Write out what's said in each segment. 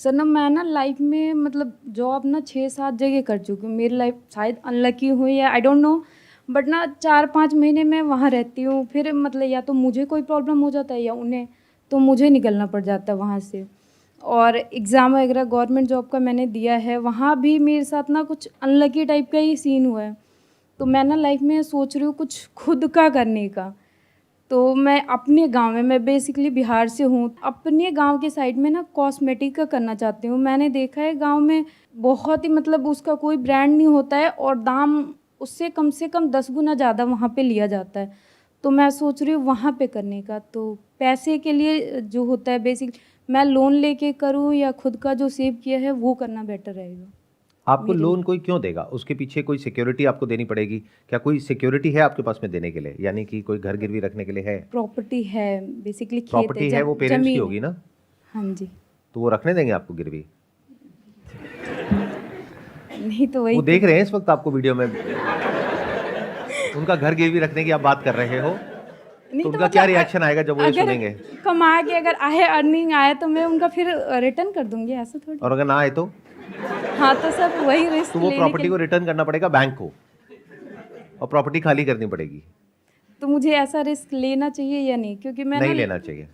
Sir ना मैं ना लाइफ में मतलब जॉब ना 6-7 जगह कर चुकी हूँ। मेरी लाइफ शायद अनलकी हुई है, आई डोंट नो, बट ना 4-5 महीने मैं वहाँ रहती हूँ। फिर मतलब या तो मुझे कोई प्रॉब्लम हो जाता है या उन्हें, तो मुझे निकलना पड़ जाता है वहाँ से। और एग्ज़ाम वगैरह गवर्नमेंट जॉब का मैंने दिया है, वहाँ भी मेरे साथ ना कुछ अनलकी टाइप का ही सीन हुआ है। तो मैं ना लाइफ में सोच रही हूँ कुछ खुद का करने का। तो मैं अपने गांव में, मैं बेसिकली बिहार से हूँ, अपने गांव के साइड में ना कॉस्मेटिक का करना चाहती हूँ। मैंने देखा है गांव में बहुत ही मतलब उसका कोई ब्रांड नहीं होता है और दाम उससे कम 10 गुना ज़्यादा वहाँ पे लिया जाता है। तो मैं सोच रही हूँ वहाँ पे करने का। तो पैसे के लिए जो होता है बेसिक, मैं लोन लेके करूँ या खुद का जो सेव किया है वो करना बेटर रहेगा आपको मेरे लिए। लोन कोई क्यों देगा? उसके पीछे कोई सिक्योरिटी आपको देनी पड़ेगी? क्या कोई सिक्योरिटी है आपके पास में देने के लिए, यानी कि कोई घर गिरवी रखने के लिए है? प्रॉपर्टी है, बेसिकली खेत है, प्रॉपर्टी है वो पेरेंट्स की जमीन है। होगी ना, हाँ जी। तो वो रखने देंगे आपको गिरवी? नहीं तो वही वो तो। देख रहे हैं इस वक्त आपको वीडियो में, उनका घर गिरवी रखने की आप बात कर रहे हो, नहीं तो तो उनका क्या मतलब रिएक्शन आएगा जब वो ये अगर सुनेंगे? कमा के अगर आए, अर्निंग आए, तो मैं उनका फिर रिटर्न कर दूंगी, ऐसा थोड़ी। और अगर ना आए तो हाँ तो सब वही रिस्क वो लेने के प्रॉपर्टी को लिए। रिटर्न करना पड़ेगा बैंक को, और प्रॉपर्टी खाली करनी पड़ेगी। तो मुझे ऐसा रिस्क लेना चाहिए या नहीं, क्योंकि मैं ना नहीं लेना चाहिए।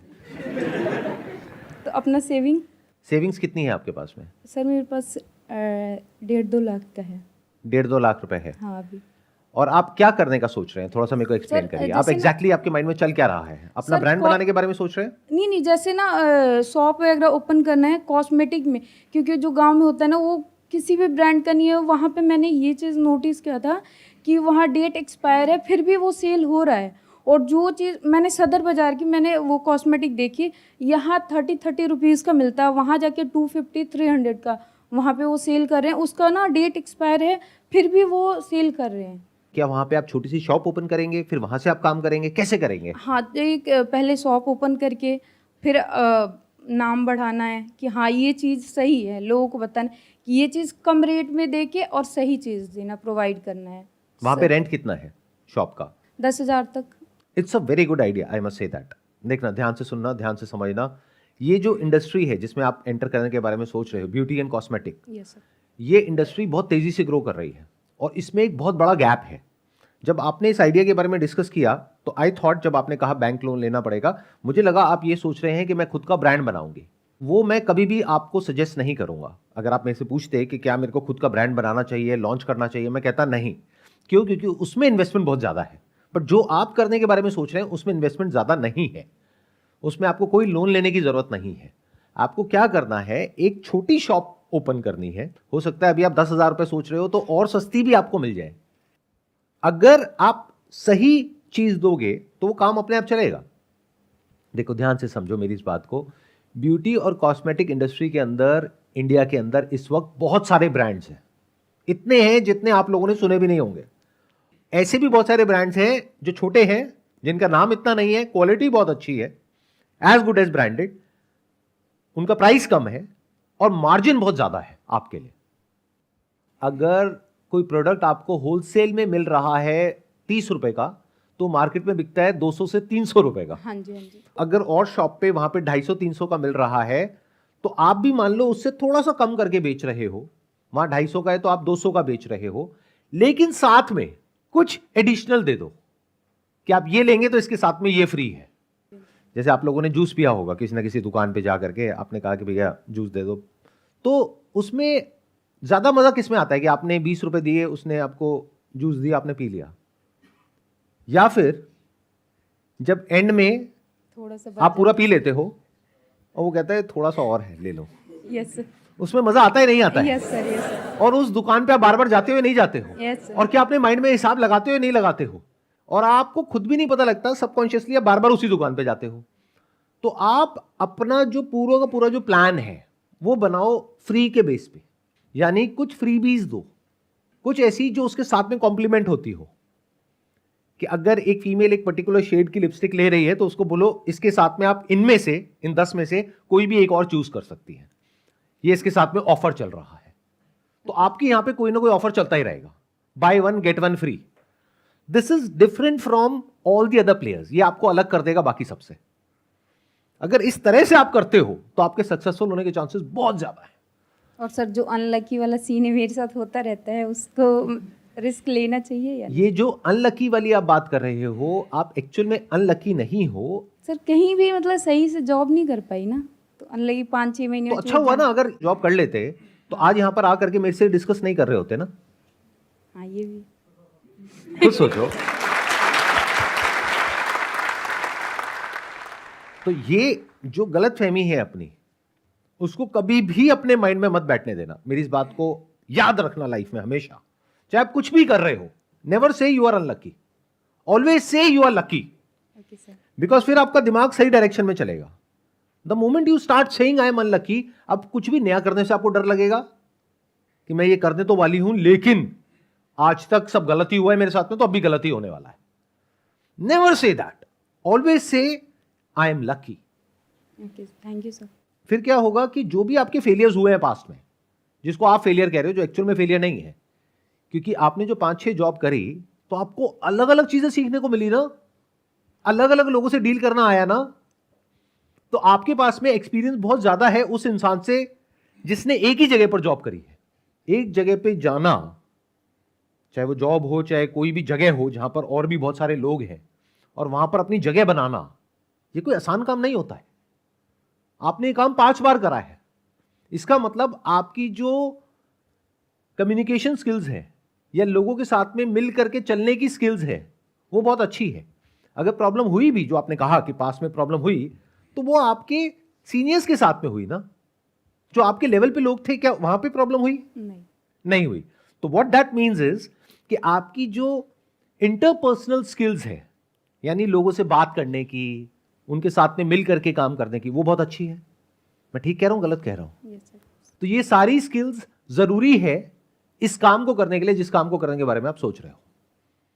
तो अपना सेविंग। सेविंग्स कितनी है आपके पास में? सर मेरे पास 1.5-2 लाख का है। 1.5-2 लाख रुपए है। हाँ अभी। और आप क्या करने का सोच रहे हैं, थोड़ा सा मेरे को एक्सप्लेन सर करिए। आप जैसे ना, एग्जैक्टली आपके माइंड में चल क्या रहा है? अपना सर ब्रांड बनाने के बारे में सोच रहे हैं? नहीं नहीं, जैसे ना शॉप वगैरह ओपन करना है कॉस्मेटिक में, क्योंकि जो गांव में होता है ना वो किसी भी ब्रांड का नहीं है। वहाँ पे मैंने ये चीज़ नोटिस किया था कि वहाँ डेट एक्सपायर है फिर भी वो सेल हो रहा है। और जो चीज़ मैंने सदर बाज़ार की मैंने वो कॉस्मेटिक देखी, यहाँ 30 रुपीज़ का मिलता है, वहाँ जाके 250-300 का वहाँ पे वो सेल कर रहे हैं। उसका ना डेट एक्सपायर है फिर भी वो सेल कर रहे हैं। क्या वहां पे आप छोटी सी शॉप ओपन करेंगे, फिर वहां से आप काम करेंगे, कैसे करेंगे? हाँ तो एक पहले शॉप ओपन करके फिर नाम बढ़ाना है कि हाँ ये चीज़ सही है, लोगों को बताना कि ये चीज़ कम रेट में दे के और सही चीज़ देना, प्रोवाइड करना है। वहां पे रेंट कितना है शॉप का? 10,000 तक। It's a very good idea, I must say that. देखना, ध्यान से सुनना, ध्यान से समझना। ये जो इंडस्ट्री है जिसमें आप एंटर करने के बारे में सोच रहे हो, beauty and cosmetic, yes sir. ये इंडस्ट्री बहुत तेजी से ग्रो कर रही है और इसमें एक बहुत बड़ा गैप है। जब आपने इस आइडिया के बारे में डिस्कस किया तो आई थॉट, जब आपने कहा बैंक लोन लेना पड़ेगा, मुझे लगा आप ये सोच रहे हैं कि मैं खुद का ब्रांड बनाऊंगी। वो मैं कभी भी आपको सजेस्ट नहीं करूंगा। अगर आप मेरे से पूछते कि क्या मेरे को खुद का ब्रांड बनाना चाहिए, लॉन्च करना चाहिए, मैं कहता नहीं। क्यों? क्योंकि उसमें इन्वेस्टमेंट बहुत ज़्यादा है। बट जो आप करने के बारे में सोच रहे हैं उसमें इन्वेस्टमेंट ज़्यादा नहीं है, उसमें आपको कोई लोन लेने की ज़रूरत नहीं है। आपको क्या करना है, एक छोटी शॉप ओपन करनी है। हो सकता है अभी आप 10,000 रुपये सोच रहे हो तो और सस्ती भी आपको मिल जाए। अगर आप सही चीज दोगे तो वो काम अपने आप चलेगा। देखो, ध्यान से समझो मेरी इस बात को। ब्यूटी और कॉस्मेटिक इंडस्ट्री के अंदर, इंडिया के अंदर इस वक्त बहुत सारे ब्रांड्स हैं। इतने हैं जितने आप लोगों ने सुने भी नहीं होंगे। ऐसे भी बहुत सारे ब्रांड्स हैं जो छोटे हैं, जिनका नाम इतना नहीं है, क्वालिटी बहुत अच्छी है, एज गुड एज ब्रांडेड, उनका प्राइस कम है और मार्जिन बहुत ज्यादा है आपके लिए। अगर कोई प्रोडक्ट आपको होलसेल में मिल रहा है 30 रुपए का, तो मार्केट में बिकता है 200 से 300 रुपए का। हाँ जी हाँ जी। अगर और शॉप पे वहां पे 250-300 का मिल रहा है, तो आप भी मान लो उससे थोड़ा सा कम करके बेच रहे हो। वहां 250 का है तो आप 200 का बेच रहे हो, लेकिन साथ में कुछ एडिशनल दे दो कि आप ये लेंगे तो इसके साथ में ये फ्री है। जैसे आप लोगों ने जूस पिया होगा किसी ना किसी दुकान पे जा करके, आपने कहा कि भैया जूस दे दो, तो उसमें ज्यादा मजा किस में आता है कि आपने 20 रुपए दिए, उसने आपको जूस दिया, आपने पी लिया, या फिर जब एंड में थोड़ा सा आप पूरा पी लेते हो और वो कहता है थोड़ा सा और है, ले लो। Yes sir. उसमें मजा आता है नहीं आता है? Yes sir. Yes sir. और उस दुकान पे आप बार बार जाते हुए नहीं जाते हो? Yes sir. और क्या अपने माइंड में हिसाब लगाते हुए नहीं लगाते हो? और आपको खुद भी नहीं पता लगता, सबकॉन्शियसली आप बार बार उसी दुकान पे जाते हो। तो आप अपना जो पूरा का पूरा जो प्लान है वो बनाओ फ्री के बेस पे, यानी कुछ फ्रीबीज दो, कुछ ऐसी जो उसके साथ में कॉम्प्लीमेंट होती हो। कि अगर एक फीमेल एक पर्टिकुलर शेड की लिपस्टिक ले रही है तो उसको बोलो इसके साथ में आप इनमें से, इन 10 में से कोई भी एक और चूज कर सकती है, ये इसके साथ में ऑफर चल रहा है। तो आपके यहां पे कोई ना कोई ऑफर चलता ही रहेगा, buy 1 get 1 free. This is different from all the other players, ये आपको अलग कर देगा बाकी सबसे। अगर इस तरह से आप करते हो तो आपके सक्सेसफुल होने के चांसेस बहुत ज्यादा है। और सर जो अनलकी वाला सीन है मेरे साथ होता रहता है, उसको रिस्क लेना चाहिए या नहीं? ये जो अनलकी वाली आप बात कर रहे हो, आप एक्चुअल में अनलकी नहीं हो। सर कहीं भी मतलब सही से जॉब नहीं कर पाई ना, तो अनलकी 5-6 महीने तो में अच्छा हुआ ना, अगर जॉब कर लेते तो आज यहाँ पर आकर के मेरे से डिस्कस नहीं कर रहे होते ना। हाँ ये भी। खुद सोचो। तो ये जो गलत फहमी है अपनी, उसको कभी भी अपने माइंड में मत बैठने देना। मेरी इस बात को याद रखना लाइफ में हमेशा, चाहे आप कुछ भी कर रहे हो। Never say you are unlucky, always say you are lucky. Okay sir. Because फिर आपका दिमाग सही डायरेक्शन में चलेगा। The moment you start saying I am unlucky, अब कुछ भी नया करने से आपको डर लगेगा कि मैं ये करने तो वाली हूं, लेकिन आज तक सब गलती हुआ है मेरे साथ में, तो अब भी गलती होने वाला है। Never say that, always say I am lucky. Okay thank you sir. फिर क्या होगा कि जो भी आपके फेलियर्स हुए हैं पास्ट में, जिसको आप फेलियर कह रहे हो, जो एक्चुअल में फेलियर नहीं है, क्योंकि आपने जो 5-6 जॉब करी तो आपको अलग अलग चीजें सीखने को मिली ना, अलग अलग लोगों से डील करना आया ना। तो आपके पास में एक्सपीरियंस बहुत ज्यादा है उस इंसान से जिसने एक ही जगह पर जॉब करी है। एक जगह पे जाना, चाहे वो जॉब हो चाहे कोई भी जगह हो जहां पर और भी बहुत सारे लोग हैं, और वहां पर अपनी जगह बनाना, ये कोई आसान काम नहीं होता है। आपने ये काम 5 बार करा है, इसका मतलब आपकी जो कम्युनिकेशन स्किल्स है या लोगों के साथ में मिल करके चलने की स्किल्स है, वो बहुत अच्छी है। अगर प्रॉब्लम हुई भी, जो आपने कहा कि पास में प्रॉब्लम हुई, तो वो आपके सीनियर्स के साथ में हुई ना, जो आपके लेवल पे लोग थे, क्या वहां पे प्रॉब्लम हुई? नहीं हुई। तो व्हाट दैट मीन्स इज कि आपकी जो इंटरपर्सनल स्किल्स है, यानी लोगों से बात करने की, उनके साथ में मिल करके काम करने की, वो बहुत अच्छी है। मैं ठीक कह रहा हूं, गलत कह रहा हूं? Yes sir. तो ये सारी स्किल्स जरूरी है इस काम को करने के लिए, जिस काम को करने के बारे में आप सोच रहे हो।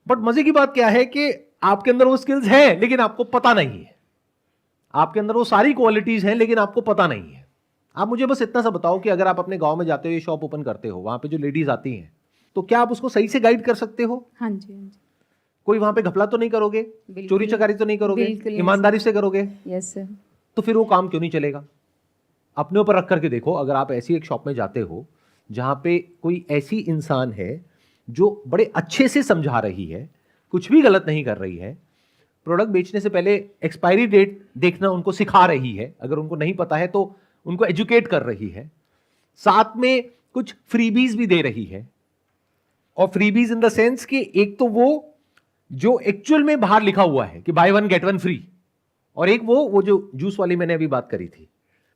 बट मजे की बात क्या है कि आपके अंदर वो स्किल्स है लेकिन आपको पता नहीं है। आपके अंदर वो सारी क्वालिटीज हैं लेकिन आपको पता नहीं है। आप मुझे बस इतना सा बताओ कि अगर आप अपने गांव में जाते हो, ये शॉप ओपन करते हो, वहां पे जो लेडीज आती हैं, तो क्या आप उसको सही से गाइड कर सकते हो? हाँ जी, हाँ जी। कोई वहां पे घपला तो नहीं करोगे, बिल्कुल। चोरी चकारी तो नहीं करोगे, बिल्कुल नहीं ईमानदारी से करोगे, यस सर। तो फिर वो काम क्यों नहीं चलेगा? अपने ऊपर रख करके देखो। अगर आप ऐसी एक शॉप में जाते हो जहां पे कोई ऐसी इंसान है जो बड़े अच्छे से समझा रही है, कुछ भी गलत नहीं कर रही है, प्रोडक्ट बेचने से पहले एक्सपायरी डेट देखना उनको सिखा रही है, अगर उनको नहीं पता है तो उनको एजुकेट कर रही है, साथ में कुछ फ्रीबीज भी दे रही है। और फ्रीबीज इन द सेंस कि एक तो वो जो एक्चुअल में बाहर लिखा हुआ है कि बाय 1 गेट 1 फ्री, और एक वो जो जूस वाली मैंने अभी बात करी थी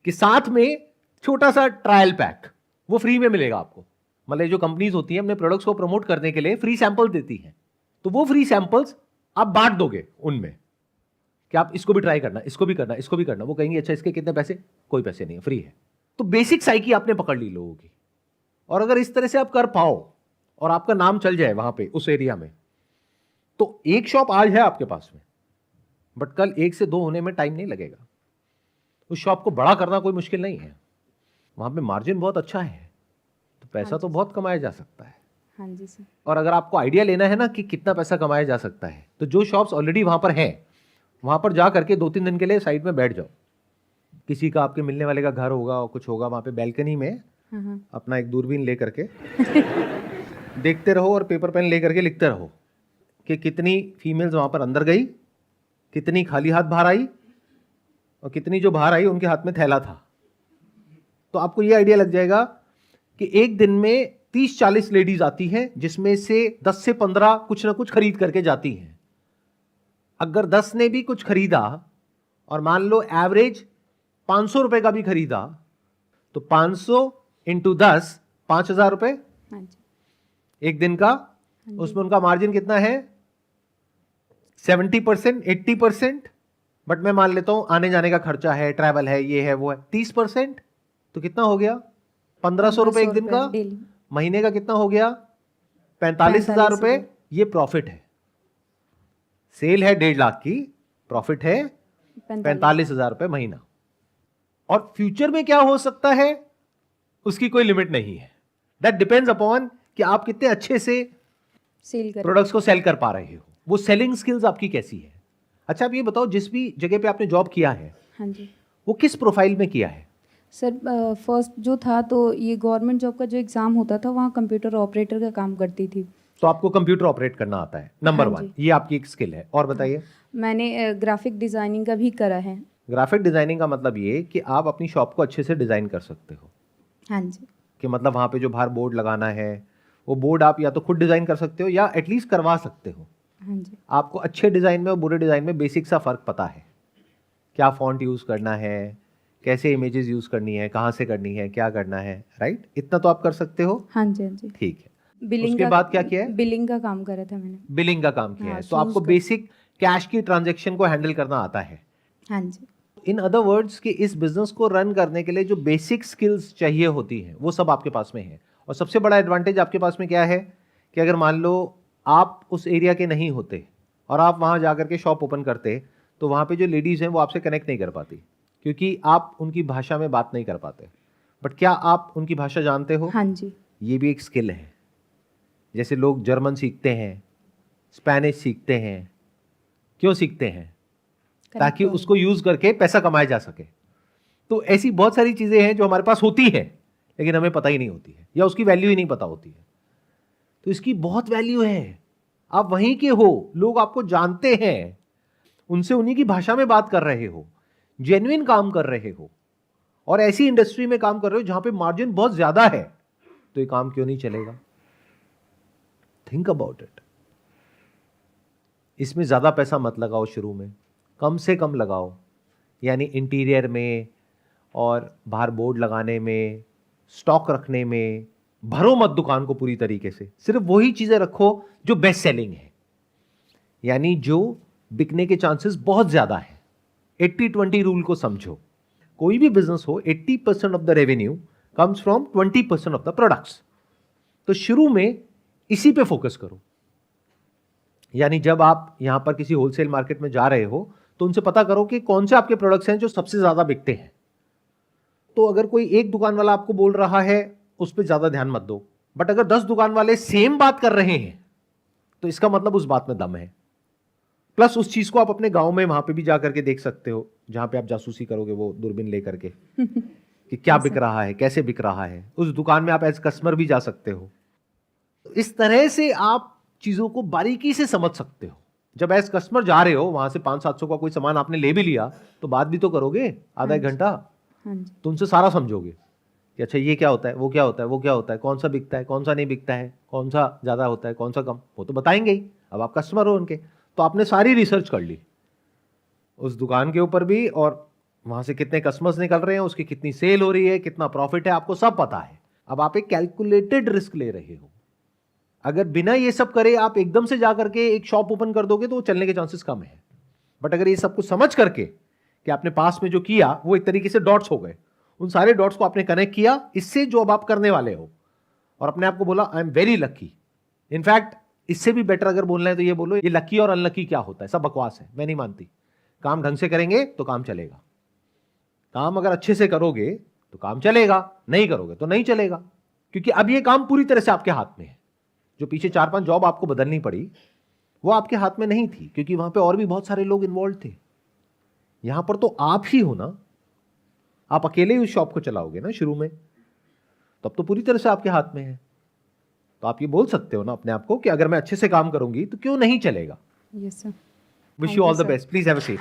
कि साथ में छोटा सा ट्रायल पैक वो फ्री में मिलेगा आपको। मतलब जो कंपनीज होती हैं अपने प्रोडक्ट्स को प्रमोट करने के लिए फ्री सैंपल देती हैं, तो वो फ्री सैंपल्स आप बांट दोगे उनमें कि आप इसको भी ट्राई करना, इसको भी करना, इसको भी करना। वो कहेंगे अच्छा इसके कितने पैसे? कोई पैसे नहीं है, फ्री है। तो बेसिक साइकी आपने पकड़ ली लोगों की। और अगर इस तरह से आप कर पाओ और आपका नाम चल जाए वहां पे उस एरिया में, तो एक शॉप आज है आपके पास में, बट कल 1 से 2 होने में टाइम नहीं लगेगा। उस शॉप को बड़ा करना कोई मुश्किल नहीं है, वहां पे मार्जिन बहुत अच्छा है, तो पैसा तो बहुत कमाया जा सकता है। हाँ जी सर। और अगर आपको आइडिया लेना है ना कि कितना पैसा कमाया जा सकता है, तो जो शॉप्स ऑलरेडी वहां पर हैं, वहां पर जा करके 2-3 दिन के लिए साइड में बैठ जाओ। किसी का आपके मिलने वाले का घर होगा और कुछ होगा, वहां पे बैल्कनी में अपना एक दूरबीन ले करके देखते रहो और पेपर पेन ले करके लिखते रहो कि कितनी फीमेल्स वहां पर अंदर गई, कितनी खाली हाथ बाहर आई, और कितनी जो बाहर आई उनके हाथ में थैला था। तो आपको ये आइडिया लग जाएगा कि एक दिन में 30-40 लेडीज आती हैं, जिसमें से 10 से 15 कुछ ना कुछ खरीद करके जाती हैं। अगर 10 ने भी कुछ खरीदा और मान लो एवरेज 500 रुपए का भी खरीदा, तो 500 इंटू 10 5,000 रुपए हाँ जी। एक दिन का। उसमें उनका मार्जिन कितना है? 70%, 80%। बट मैं मान लेता हूं आने जाने का खर्चा है, ट्रैवल है, ये है वो है, 30%। तो कितना हो गया? 1,500 रुपए एक दिन का। डेली। महीने का कितना हो गया? 45,000 रुपए। ये प्रॉफिट है। सेल है 1.5 लाख की, प्रॉफिट है 45,000 रुपए महीना। और फ्यूचर में क्या हो सकता है उसकी कोई लिमिट नहीं है। दैट डिपेंड्स अपॉन कि आप कितने अच्छे से सेल कर प्रोडक्ट्स को सेल कर पा रहे हो, वो सेलिंग स्किल्स आपकी कैसी है। अच्छा आप ये बताओ, जिस भी जगह पे आपने जॉब किया है, हाँ जी वो किस प्रोफाइल में किया है? सर, फर्स्ट जो था तो ये गवर्नमेंट जॉब का जो एग्ज़ाम होता था वहाँ कंप्यूटर ऑपरेटर का काम करती थी। तो आपको कंप्यूटर ऑपरेट करना आता है, नंबर हाँ 1, जी। ये आपकी एक स्किल है। और बताइए। मैंने ग्राफिक डिज़ाइनिंग का भी करा है। ग्राफिक डिजाइनिंग का मतलब ये कि आप अपनी शॉप को अच्छे से डिजाइन कर सकते हो, हाँ जी कि मतलब वहाँ पे जो बाहर बोर्ड लगाना है वो बोर्ड आप या तो खुद डिजाइन कर सकते हो या एटलीस्ट करवा सकते हो। हाँ जी आपको अच्छे डिजाइन में और बुरे डिजाइन में बेसिक सा फर्क पता है, क्या फॉन्ट यूज करना है, कैसे इमेजेस यूज करनी है, कहाँ से करनी है, क्या करना है, राइट? इतना तो आप कर सकते हो। हाँ जी हाँ जी। ठीक है। बिलिंग उसके का बाद क्या किया है? बिलिंग का काम करा था मैंने। बिलिंग का काम किया हाँ, है, तो आपको shoes का। बेसिक कैश की ट्रांजैक्शन को हैंडल करना आता है। हाँ जी इन अदर वर्ड्स कि इस बिजनेस को रन करने के लिए जो बेसिक स्किल्स चाहिए होती हैं वो सब आपके पास में है। और सबसे बड़ा एडवांटेज आपके पास में क्या है कि अगर मान लो आप उस एरिया के नहीं होते और आप वहां जाकर के शॉप ओपन करते तो वहां पे जो लेडीज हैं वो आपसे कनेक्ट नहीं कर पाती, क्योंकि आप उनकी भाषा में बात नहीं कर पाते। बट क्या आप उनकी भाषा जानते हो? हाँ जी ये भी एक स्किल है। जैसे लोग जर्मन सीखते हैं, स्पेनिश सीखते हैं, क्यों सीखते हैं? ताकि करेक्ट। उसको यूज करके पैसा कमाया जा सके। तो ऐसी बहुत सारी चीजें हैं जो हमारे पास होती है लेकिन हमें पता ही नहीं होती है या उसकी वैल्यू ही नहीं पता होती है। तो इसकी बहुत वैल्यू है। आप वहीं के हो, लोग आपको जानते हैं, उनसे उन्हीं की भाषा में बात कर रहे हो, जेन्युइन काम कर रहे हो और ऐसी इंडस्ट्री में काम कर रहे हो जहां पे मार्जिन बहुत ज्यादा है, तो ये काम क्यों नहीं चलेगा? Think about it. इसमें ज्यादा पैसा मत लगाओ शुरू में, कम से कम लगाओ, यानी इंटीरियर में और बाहर बोर्ड लगाने में, स्टॉक रखने में। भरो मत दुकान को पूरी तरीके से, सिर्फ वही चीजें रखो जो बेस्ट सेलिंग है, यानी जो बिकने के चांसेस बहुत ज्यादा है। 80-20 रूल को समझो। कोई भी बिजनेस हो, 80% of the revenue comes from 20% of the products. तो शुरू में इसी पे फोकस करो। यानी जब आप यहां पर किसी होलसेल मार्केट में जा रहे हो तो उनसे पता करो कि कौन से आपके प्रोडक्ट्स हैं जो सबसे ज्यादा बिकते हैं। तो अगर कोई एक दुकान वाला आपको बोल रहा है उस पर ज्यादा ध्यान मत दो, बट अगर 10 दुकान वाले सेम बात कर रहे हैं तो इसका मतलब उस बात में दम है। प्लस उस चीज को आप अपने गांव में वहां पे भी जाकर के देख सकते हो, जहां पे आप जासूसी करोगे वो दूरबीन लेकर के कि क्या बिक रहा है, कैसे बिक रहा है। उस दुकान में आप एज कस्टमर भी जा सकते हो। इस तरह से आप चीजों को बारीकी से समझ सकते हो। जब एज कस्टमर जा रहे हो वहां से 500-700 का कोई सामान आपने ले भी लिया तो बात भी तो करोगे आधा एक घंटा, हाँ जी तो उनसे सारा समझोगे कि अच्छा ये क्या होता है, वो क्या होता है, वो क्या होता है, कौन सा बिकता है, कौन सा नहीं बिकता है, कौन सा ज्यादा होता है, कौन सा कम, वो तो बताएंगे ही। अब आप कस्टमर हो उनके, तो आपने सारी रिसर्च कर ली उस दुकान के ऊपर भी, और वहां से कितने कस्टमर्स निकल रहे हैं, उसकी कितनी सेल हो रही है, कितना प्रॉफिट है, आपको सब पता है। अब आप एक कैलकुलेटेड रिस्क ले रहे हो। अगर बिना ये सब करे आप एकदम से जाकर के एक शॉप ओपन कर दोगे तो वो चलने के चांसेस कम है। बट अगर ये सब कुछ समझ करके कि आपने पास में जो किया वो एक तरीके से डॉट्स हो गए, उन सारे डॉट्स को आपने कनेक्ट किया इससे जो अब आप करने वाले हो, और अपने आप को बोला I am very lucky. In fact इससे भी बेटर अगर बोलना है तो ये बोलो ये लकी और अनलकी क्या होता है, सब बकवास है, मैं नहीं मानती। काम ढंग से करेंगे तो काम चलेगा। काम अगर अच्छे से करोगे तो काम चलेगा, नहीं करोगे तो नहीं चलेगा। क्योंकि अब ये काम पूरी तरह से आपके हाथ में है। जो पीछे 4-5 जॉब आपको बदलनी पड़ी वो आपके हाथ में नहीं थी, क्योंकि वहां पे और भी बहुत सारे लोग इन्वॉल्व थे। यहां पर तो आप ही हो ना, आप अकेले ही उस शॉप को चलाओगे ना शुरू में, तब तो पूरी तरह से आपके हाथ में है। तो आप ये बोल सकते हो ना अपने आप को कि अगर मैं अच्छे से काम करूंगी तो क्यों नहीं चलेगा। Yes sir. Wish you all the best. Please have a seat.